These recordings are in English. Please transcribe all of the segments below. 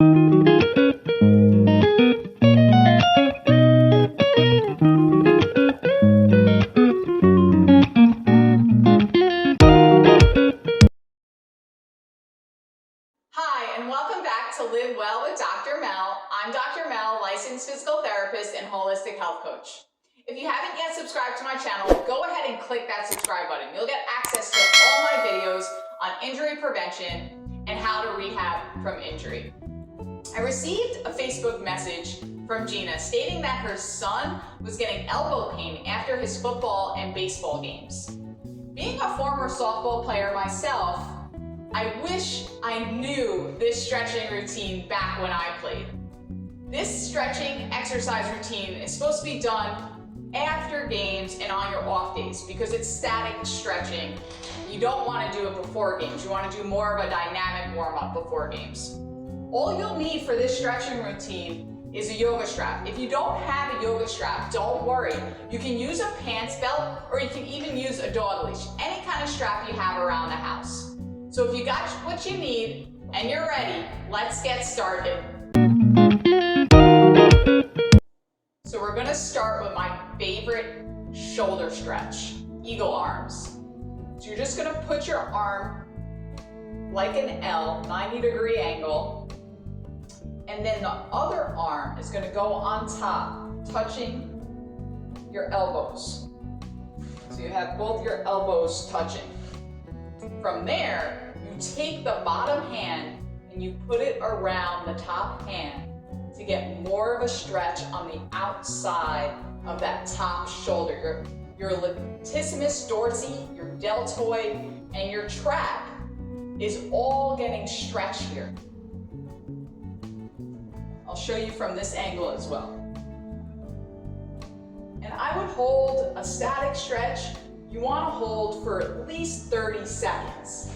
Hi, and welcome back to Live Well with Dr. Mel. I'm Dr. Mel, licensed physical therapist and holistic health coach. If you haven't yet subscribed to my channel, go ahead and click that subscribe button. You'll get access to all my videos on injury prevention and how to rehab from injury. I received a Facebook message from Gina stating that her son was getting elbow pain after his football and baseball games. Being a former softball player myself, I wish I knew this stretching routine back when I played. This stretching exercise routine is supposed to be done after games and on your off days because it's static stretching. You don't want to do it before games. You want to do more of a dynamic warm-up before games. All you'll need for this stretching routine is a yoga strap. If you don't have a yoga strap, don't worry. You can use a pants belt or you can even use a dog leash, any kind of strap you have around the house. So if you got what you need and you're ready, let's get started. So we're gonna start with my favorite shoulder stretch, eagle arms. So you're just gonna put your arm like an L, 90-degree angle, and then the other arm is gonna go on top, touching your elbows. So you have both your elbows touching. From there, you take the bottom hand and you put it around the top hand to get more of a stretch on the outside of that top shoulder. Your latissimus dorsi, your deltoid, and your trap is all getting stretched here. I'll show you from this angle as well. And I would hold a static stretch. You want to hold for at least 30 seconds.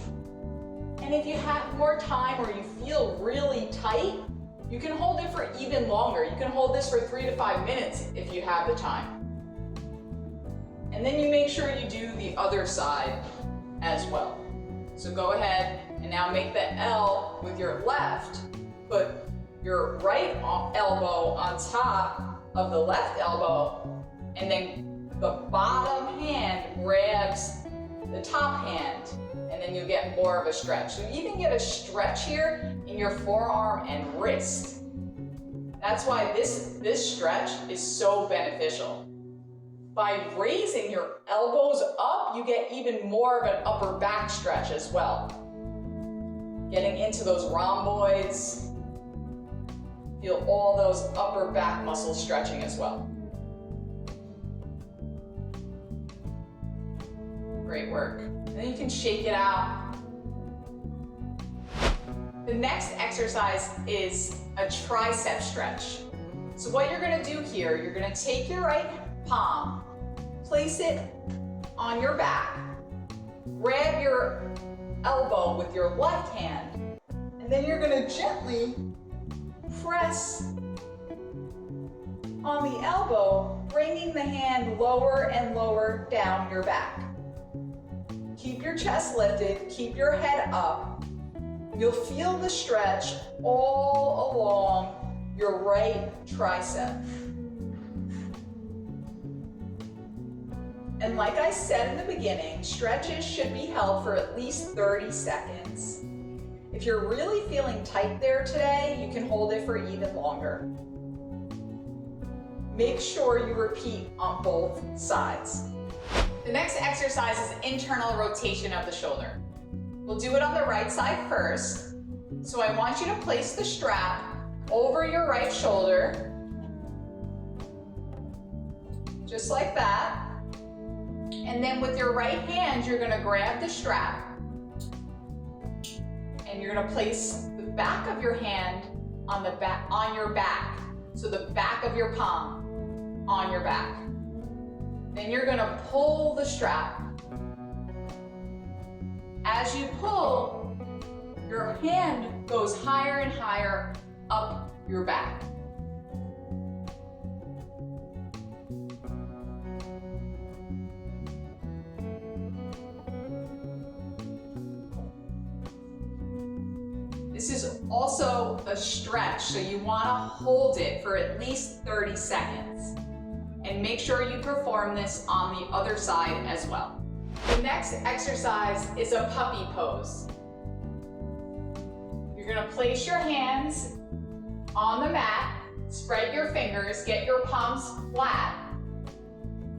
And if you have more time or you feel really tight, you can hold it for even longer. You can hold this for 3 to 5 minutes if you have the time. And then you make sure you do the other side as well. So go ahead and now make the L with your left. Put your right elbow on top of the left elbow, and then the bottom hand grabs the top hand, and then you get more of a stretch. So you even get a stretch here in your forearm and wrist. That's why this stretch is so beneficial. By raising your elbows up, you get even more of an upper back stretch as well. Getting into those rhomboids, feel all those upper back muscles stretching as well. Great work. And then you can shake it out. The next exercise is a tricep stretch. So what you're gonna do here, you're gonna take your right palm, place it on your back, grab your elbow with your left hand, and then you're gonna gently press on the elbow, bringing the hand lower and lower down your back. Keep your chest lifted, keep your head up. You'll feel the stretch all along your right tricep. And like I said in the beginning, stretches should be held for at least 30 seconds. If you're really feeling tight there today, you can hold it for even longer. Make sure you repeat on both sides. The next exercise is internal rotation of the shoulder. We'll do it on the right side first. So I want you to place the strap over your right shoulder, just like that. And then with your right hand, you're gonna grab the strap and you're gonna place the back of your hand on your back. So the back of your palm on your back. Then you're gonna pull the strap. As you pull, your hand goes higher and higher up your back. This is also a stretch, so you want to hold it for at least 30 seconds. And make sure you perform this on the other side as well. The next exercise is a puppy pose. You're going to place your hands on the mat, spread your fingers, get your palms flat,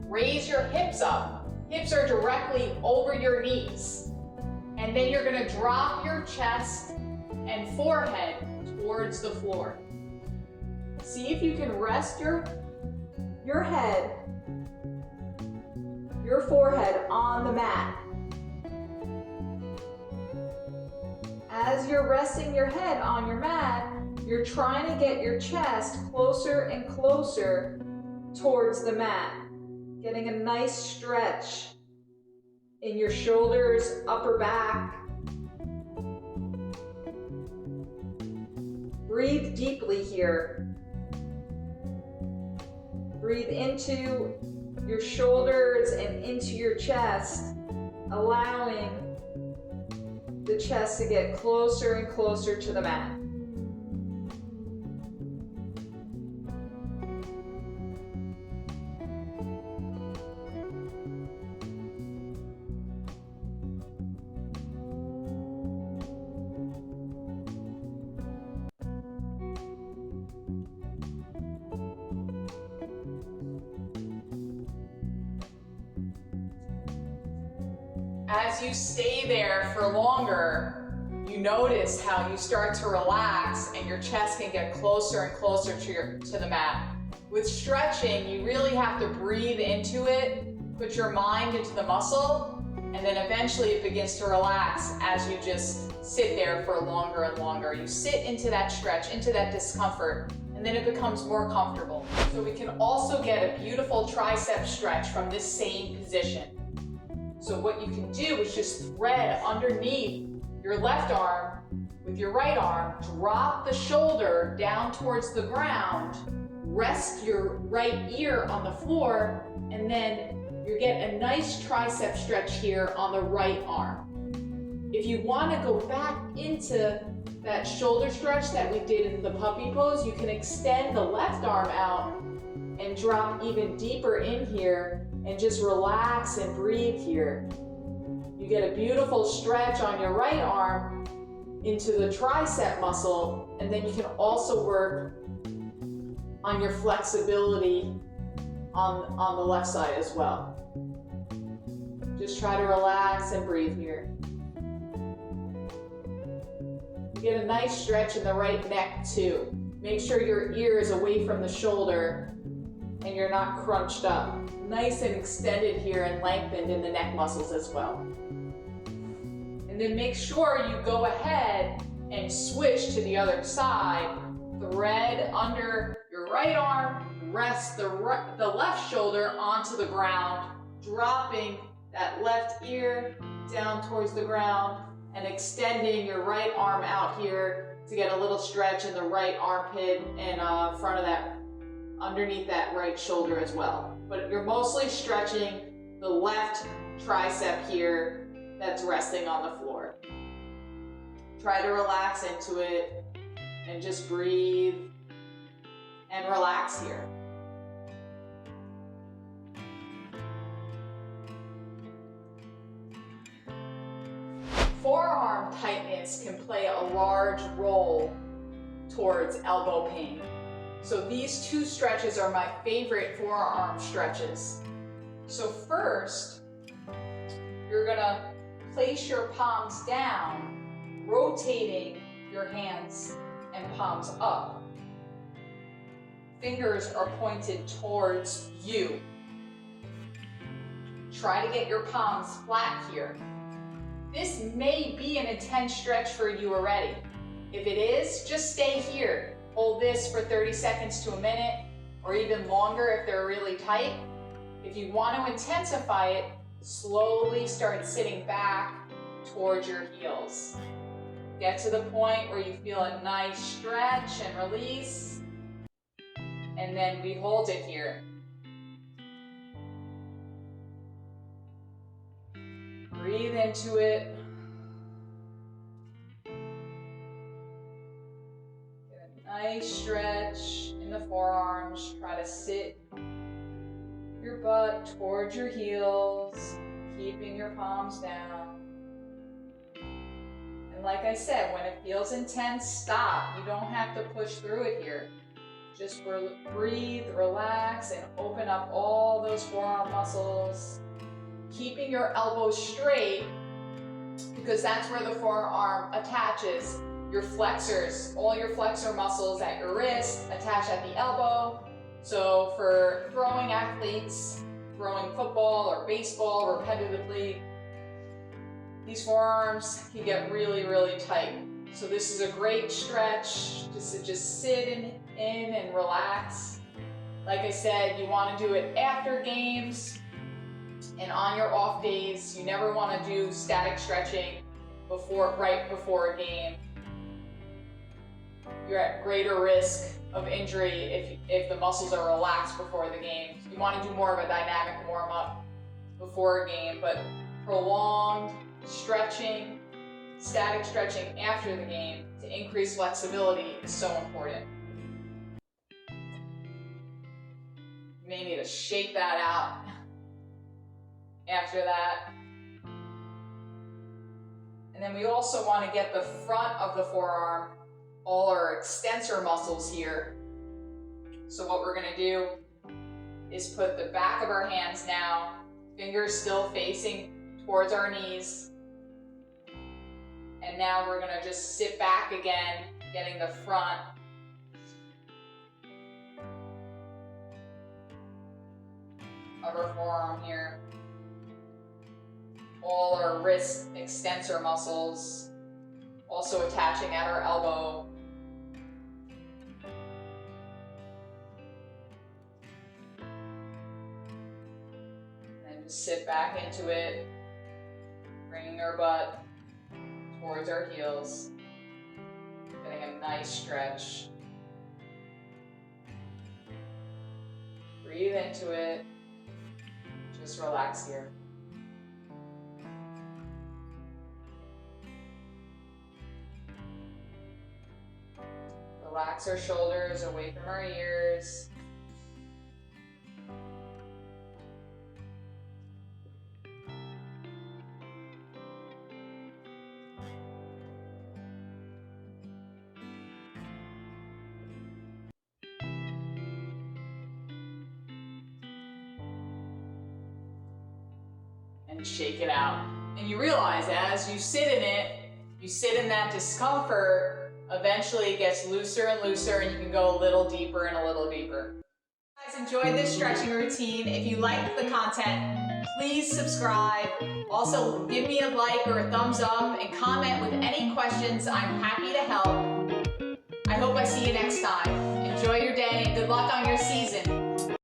raise your hips up. Hips are directly over your knees. And then you're going to drop your chest and forehead towards the floor. See if you can rest your head, your forehead on the mat. As you're resting your head on your mat, you're trying to get your chest closer and closer towards the mat, getting a nice stretch in your shoulders, upper back. Breathe deeply here. Breathe into your shoulders and into your chest, allowing the chest to get closer and closer to the mat. As you stay there for longer, you notice how you start to relax and your chest can get closer and closer to the mat. With stretching, you really have to breathe into it, put your mind into the muscle, and then eventually it begins to relax as you just sit there for longer and longer. You sit into that stretch, into that discomfort, and then it becomes more comfortable. So we can also get a beautiful tricep stretch from this same position. So what you can do is just thread underneath your left arm with your right arm, drop the shoulder down towards the ground, rest your right ear on the floor, and then you get a nice tricep stretch here on the right arm. If you want to go back into that shoulder stretch that we did in the puppy pose, you can extend the left arm out and drop even deeper in here and just relax and breathe here. You get a beautiful stretch on your right arm into the tricep muscle, and then you can also work on your flexibility on the left side as well. Just try to relax and breathe here. You get a nice stretch in the right neck too. Make sure your ear is away from the shoulder and you're not crunched up. Nice and extended here and lengthened in the neck muscles as well. And then make sure you go ahead and switch to the other side. Thread under your right arm, rest the left shoulder onto the ground, dropping that left ear down towards the ground and extending your right arm out here to get a little stretch in the right armpit and front of that, underneath that right shoulder as well. But you're mostly stretching the left tricep here that's resting on the floor. Try to relax into it and just breathe and relax here. Forearm tightness can play a large role towards elbow pain. So these two stretches are my favorite forearm stretches. So first, you're gonna place your palms down, rotating your hands and palms up. Fingers are pointed towards you. Try to get your palms flat here. This may be an intense stretch for you already. If it is, just stay here. Hold this for 30 seconds to a minute, or even longer if they're really tight. If you want to intensify it, slowly start sitting back towards your heels. Get to the point where you feel a nice stretch and release, and then we hold it here. Breathe into it. Nice stretch in the forearms. Try to sit your butt towards your heels, keeping your palms down. And like I said, when it feels intense, stop. You don't have to push through it here. Just breathe, relax, and open up all those forearm muscles. Keeping your elbows straight, because that's where the forearm attaches. Your flexors, all your flexor muscles at your wrist attach at the elbow. So for throwing athletes, throwing football or baseball repetitively, these forearms can get really, really tight. So this is a great stretch just to sit in and relax. Like I said, you want to do it after games and on your off days. You never want to do static stretching right before a game. You're at greater risk of injury if the muscles are relaxed before the game. You want to do more of a dynamic warm-up before a game, but prolonged stretching, static stretching after the game to increase flexibility is so important. You may need to shake that out after that. And then we also want to get the front of the forearm, all our extensor muscles here. So what we're going to do is put the back of our hands now, fingers still facing towards our knees. And now we're going to just sit back again, getting the front of our forearm here. All our wrist extensor muscles also attaching at our elbow. And just sit back into it, bringing our butt towards our heels, getting a nice stretch. Breathe into it, just relax here. Relax our shoulders away from our ears. And shake it out. And you realize as you sit in it, you sit in that discomfort, eventually it gets looser and looser and you can go a little deeper and a little deeper. If you guys enjoyed this stretching routine, if you liked the content, please subscribe. Also, give me a like or a thumbs up and comment with any questions. I'm happy to help. I hope I see you next time. Enjoy your day and good luck on your season.